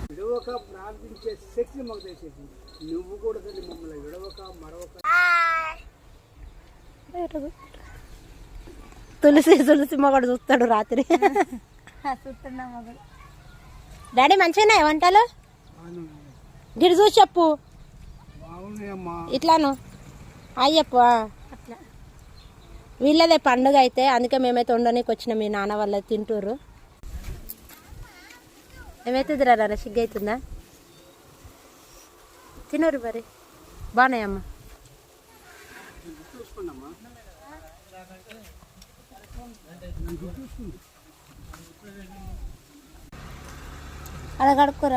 విడవక ప్రార్థించే శక్తి మాకు దయచేసి నువ్వు కూడా తల్లి మమ్మల్ని విడవక మరొక తులసి మగడు చూస్తాడు రాత్రి. డాడీ మంచిగానే వంటలు గిడి చూసి చెప్పు ఇట్లాను అయ్యప్ప. అట్లా వీళ్ళదే పండుగ అయితే అందుకే మేమైతే వండడానికి వచ్చినాం. మీ నాన్న వాళ్ళ తింటూరు. ఏమైతుంది రా సిగ్గు అవుతుందా? తినరు మరి బాగున్నాయమ్మా. అడగడుకోరు.